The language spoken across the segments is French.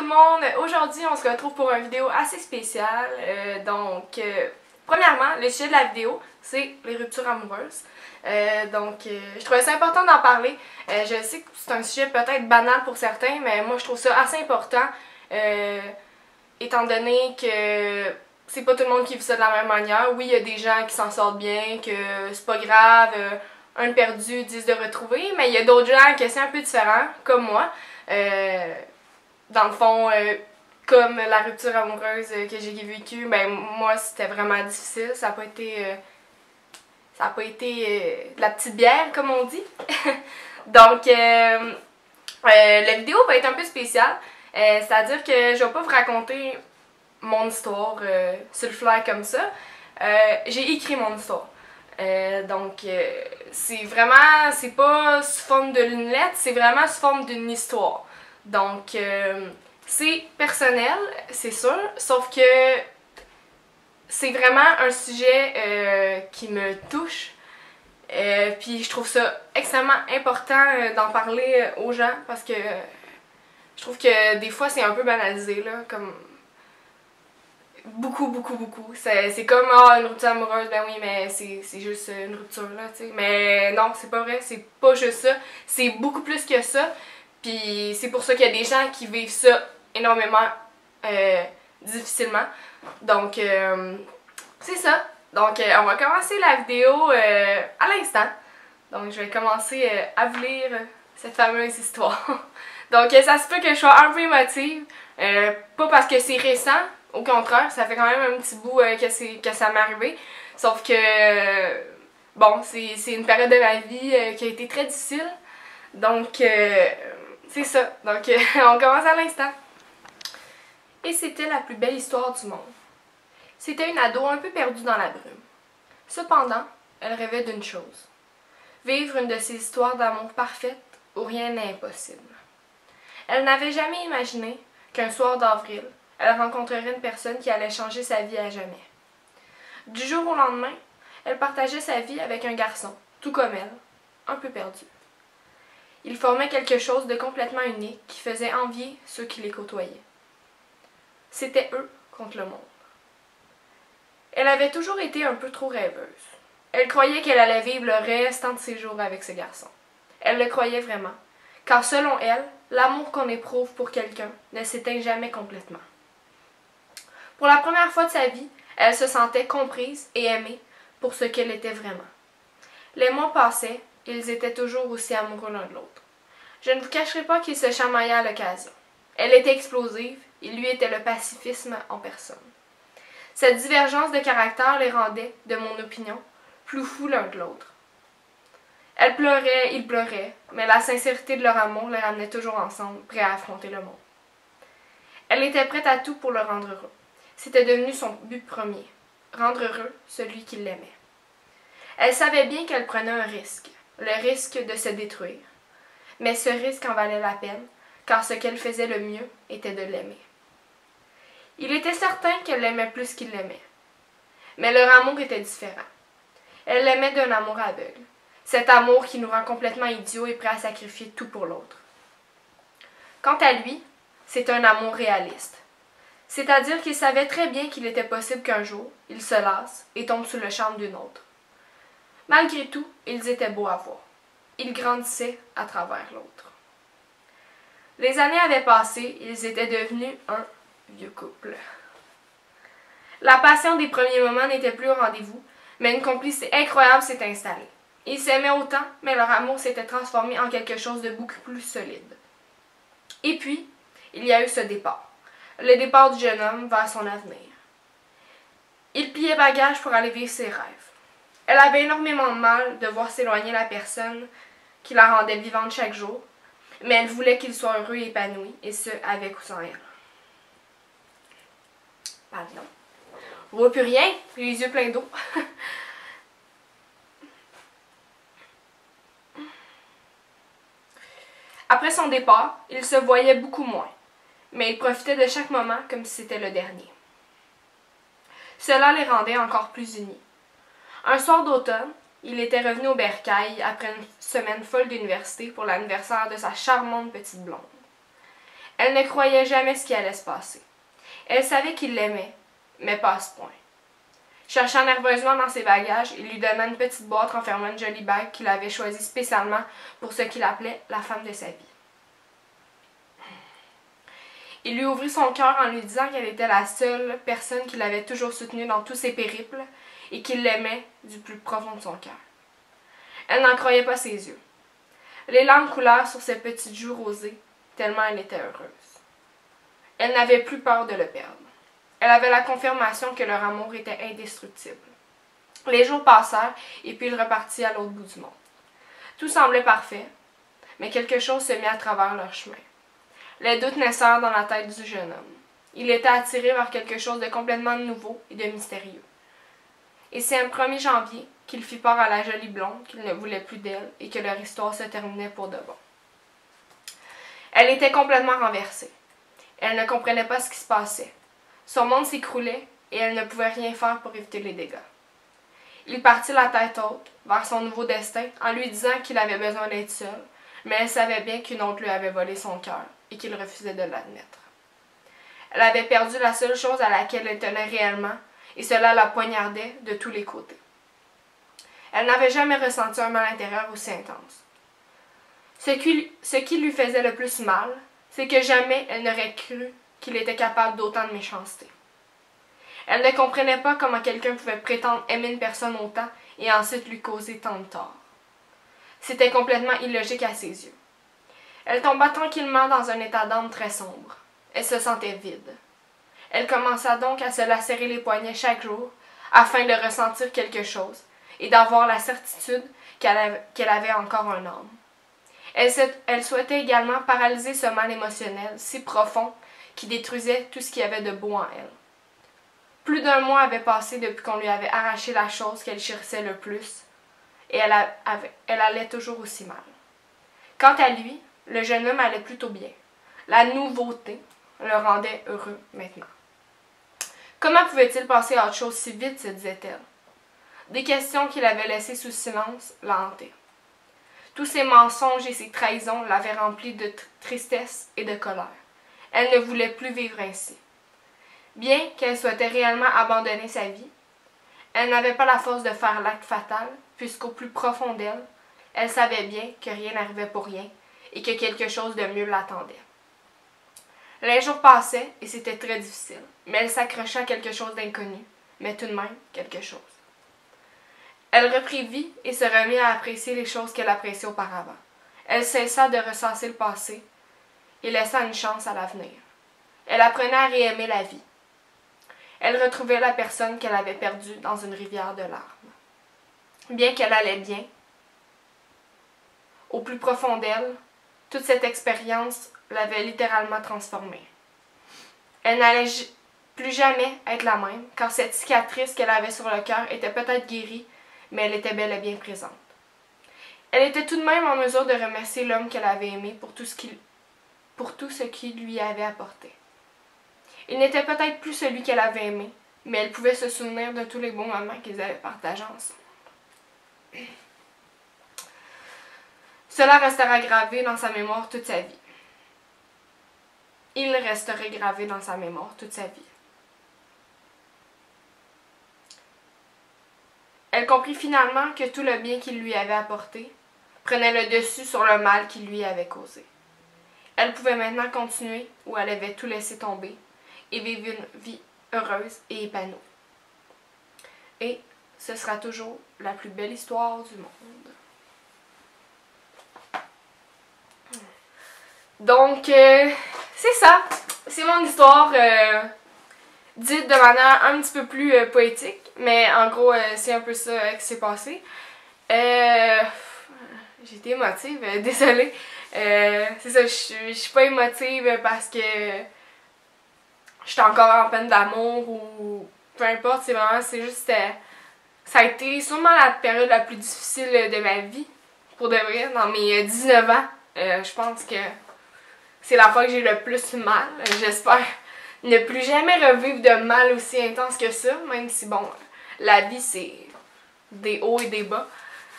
le monde! Aujourd'hui, on se retrouve pour une vidéo assez spéciale. Premièrement, le sujet de la vidéo, c'est les ruptures amoureuses. Je trouvais ça important d'en parler. Je sais que c'est un sujet peut-être banal pour certains, mais moi, je trouve ça assez important, étant donné que c'est pas tout le monde qui vit ça de la même manière. Oui, il y a des gens qui s'en sortent bien, que c'est pas grave, un de perdu, 10 de retrouvé, mais il y a d'autres gens que c'est un peu différent, comme moi. Dans le fond, comme la rupture amoureuse que j'ai vécue, ben moi c'était vraiment difficile. Ça n'a pas été de la petite bière, comme on dit. La vidéo va être un peu spéciale. C'est-à-dire que je vais pas vous raconter mon histoire sur le flair comme ça. J'ai écrit mon histoire. C'est pas sous forme de une lettre, c'est vraiment sous forme d'une histoire. C'est personnel, c'est sûr, sauf que c'est vraiment un sujet qui me touche. Puis je trouve ça extrêmement important d'en parler aux gens parce que je trouve que des fois c'est un peu banalisé, là, comme beaucoup. C'est comme une rupture amoureuse, ben oui, mais c'est juste une rupture, là, tu sais. Mais non, c'est pas vrai, c'est pas juste ça, c'est beaucoup plus que ça. Puis c'est pour ça qu'il y a des gens qui vivent ça énormément difficilement. C'est ça. On va commencer la vidéo à l'instant. Donc je vais commencer à vous lire cette fameuse histoire. Ça se peut que je sois un peu émotive. Pas parce que c'est récent, au contraire, ça fait quand même un petit bout que ça m'est arrivé. Sauf que, c'est une période de ma vie qui a été très difficile. C'est ça. On commence à l'instant. Et c'était la plus belle histoire du monde. C'était une ado un peu perdue dans la brume. Cependant, elle rêvait d'une chose. Vivre une de ces histoires d'amour parfaite où rien n'est impossible. Elle n'avait jamais imaginé qu'un soir d'avril, elle rencontrerait une personne qui allait changer sa vie à jamais. Du jour au lendemain, elle partageait sa vie avec un garçon, tout comme elle, un peu perdu. Ils formaient quelque chose de complètement unique qui faisait envier ceux qui les côtoyaient. C'était eux contre le monde. Elle avait toujours été un peu trop rêveuse. Elle croyait qu'elle allait vivre le restant de ses jours avec ce garçon. Elle le croyait vraiment, car selon elle, l'amour qu'on éprouve pour quelqu'un ne s'éteint jamais complètement. Pour la première fois de sa vie, elle se sentait comprise et aimée pour ce qu'elle était vraiment. Les mois passaient, ils étaient toujours aussi amoureux l'un de l'autre. Je ne vous cacherai pas qu'ils se chamaillaient à l'occasion. Elle était explosive, il lui était le pacifisme en personne. Cette divergence de caractère les rendait, de mon opinion, plus fous l'un que l'autre. Elle pleurait, il pleurait, mais la sincérité de leur amour les ramenait toujours ensemble, prêts à affronter le monde. Elle était prête à tout pour le rendre heureux. C'était devenu son but premier, rendre heureux celui qui l'aimait. Elle savait bien qu'elle prenait un risque, le risque de se détruire. Mais ce risque en valait la peine, car ce qu'elle faisait le mieux était de l'aimer. Il était certain qu'elle l'aimait plus qu'il l'aimait. Mais leur amour était différent. Elle l'aimait d'un amour aveugle. Cet amour qui nous rend complètement idiots et prêts à sacrifier tout pour l'autre. Quant à lui, c'est un amour réaliste. C'est-à-dire qu'il savait très bien qu'il était possible qu'un jour, il se lasse et tombe sous le charme d'une autre. Malgré tout, ils étaient beaux à voir. Ils grandissaient à travers l'autre. Les années avaient passé, ils étaient devenus un vieux couple. La passion des premiers moments n'était plus au rendez-vous, mais une complicité incroyable s'est installée. Ils s'aimaient autant, mais leur amour s'était transformé en quelque chose de beaucoup plus solide. Et puis, il y a eu ce départ. Le départ du jeune homme vers son avenir. Il pliait bagages pour aller vivre ses rêves. Elle avait énormément de mal de voir s'éloigner la personne qui la rendait vivante chaque jour, mais elle voulait qu'il soit heureux et épanoui, et ce, avec ou sans elle. Pardon. On voit plus rien, j'ai les yeux pleins d'eau. Après son départ, ils se voyaient beaucoup moins, mais ils profitaient de chaque moment comme si c'était le dernier. Cela les rendait encore plus unis. Un soir d'automne, il était revenu au bercail après une semaine folle d'université pour l'anniversaire de sa charmante petite blonde. Elle ne croyait jamais ce qui allait se passer. Elle savait qu'il l'aimait, mais pas à ce point. Cherchant nerveusement dans ses bagages, il lui donna une petite boîte renfermant une jolie bague qu'il avait choisie spécialement pour ce qu'il appelait la femme de sa vie. Il lui ouvrit son cœur en lui disant qu'elle était la seule personne qui l'avait toujours soutenu dans tous ses périples et qu'il l'aimait du plus profond de son cœur. Elle n'en croyait pas ses yeux. Les larmes coulèrent sur ses petites joues rosées, tellement elle était heureuse. Elle n'avait plus peur de le perdre. Elle avait la confirmation que leur amour était indestructible. Les jours passèrent et puis il repartit à l'autre bout du monde. Tout semblait parfait, mais quelque chose se mit à travers leur chemin. Les doutes naissèrent dans la tête du jeune homme. Il était attiré vers quelque chose de complètement nouveau et de mystérieux. Et c'est un 1er janvier qu'il fit part à la jolie blonde qu'il ne voulait plus d'elle et que leur histoire se terminait pour de bon. Elle était complètement renversée. Elle ne comprenait pas ce qui se passait. Son monde s'écroulait et elle ne pouvait rien faire pour éviter les dégâts. Il partit la tête haute vers son nouveau destin en lui disant qu'il avait besoin d'être seul, mais elle savait bien qu'une autre lui avait volé son cœur et qu'il refusait de l'admettre. Elle avait perdu la seule chose à laquelle elle tenait réellement et cela la poignardait de tous les côtés. Elle n'avait jamais ressenti un mal intérieur aussi intense. Ce qui lui faisait le plus mal, c'est que jamais elle n'aurait cru qu'il était capable d'autant de méchanceté. Elle ne comprenait pas comment quelqu'un pouvait prétendre aimer une personne autant et ensuite lui causer tant de tort. C'était complètement illogique à ses yeux. Elle tomba tranquillement dans un état d'âme très sombre. Elle se sentait vide. Elle commença donc à se lacérer les poignets chaque jour afin de ressentir quelque chose et d'avoir la certitude qu'elle avait encore un âme. Elle souhaitait également paralyser ce mal émotionnel si profond qui détruisait tout ce qu'il y avait de beau en elle. Plus d'un mois avait passé depuis qu'on lui avait arraché la chose qu'elle chérissait le plus, et elle allait toujours aussi mal. Quant à lui, le jeune homme allait plutôt bien. La nouveauté le rendait heureux maintenant. Comment pouvait-il passer à autre chose si vite, se disait-elle. Des questions qu'il avait laissées sous silence la hantaient. Tous ses mensonges et ses trahisons l'avaient remplie de tristesse et de colère. Elle ne voulait plus vivre ainsi. Bien qu'elle souhaitait réellement abandonner sa vie, elle n'avait pas la force de faire l'acte fatal, puisqu'au plus profond d'elle, elle savait bien que rien n'arrivait pour rien et que quelque chose de mieux l'attendait. Les jours passaient et c'était très difficile, mais elle s'accrochait à quelque chose d'inconnu, mais tout de même quelque chose. Elle reprit vie et se remit à apprécier les choses qu'elle appréciait auparavant. Elle cessa de ressasser le passé et laissa une chance à l'avenir. Elle apprenait à réaimer la vie. Elle retrouvait la personne qu'elle avait perdue dans une rivière de larmes. Bien qu'elle allait bien, au plus profond d'elle, toute cette expérience l'avait littéralement transformée. Elle n'allait plus jamais être la même, car cette cicatrice qu'elle avait sur le cœur était peut-être guérie, mais elle était bel et bien présente. Elle était tout de même en mesure de remercier l'homme qu'elle avait aimé pour tout ce qu'il lui avait apporté. Il n'était peut-être plus celui qu'elle avait aimé, mais elle pouvait se souvenir de tous les bons moments qu'ils avaient partagés ensemble. Cela restera gravé dans sa mémoire toute sa vie. Il resterait gravé dans sa mémoire toute sa vie. Elle comprit finalement que tout le bien qu'il lui avait apporté prenait le dessus sur le mal qu'il lui avait causé. Elle pouvait maintenant continuer où elle avait tout laissé tomber et vivre une vie heureuse et épanouie. Et ce sera toujours la plus belle histoire du monde. Donc, c'est ça. C'est mon histoire dite de manière un petit peu plus poétique. Mais en gros, c'est un peu ça qui s'est passé. J'ai été émotive, désolée. C'est ça, je suis pas émotive parce que j'étais encore en peine d'amour ou peu importe. C'est juste, ça a été sûrement la période la plus difficile de ma vie. Pour de vrai, dans mes 19 ans. Je pense que c'est la fois que j'ai le plus mal. J'espère ne plus jamais revivre de mal aussi intense que ça, même si, bon, la vie, c'est des hauts et des bas.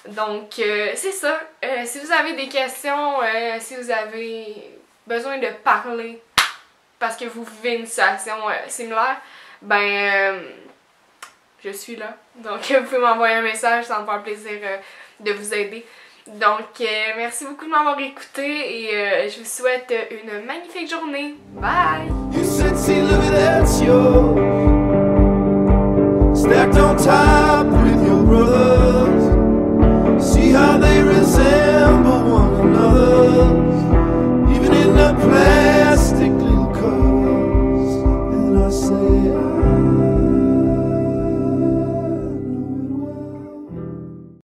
Donc, c'est ça. Si vous avez des questions, si vous avez besoin de parler parce que vous vivez une situation similaire, ben je suis là. Donc vous pouvez m'envoyer un message, ça me faire plaisir de vous aider. Donc merci beaucoup de m'avoir écouté et je vous souhaite une magnifique journée. Bye! You said, see, look at that, yo. Stacked on top with your brothers. See how they resemble one another, even in the play.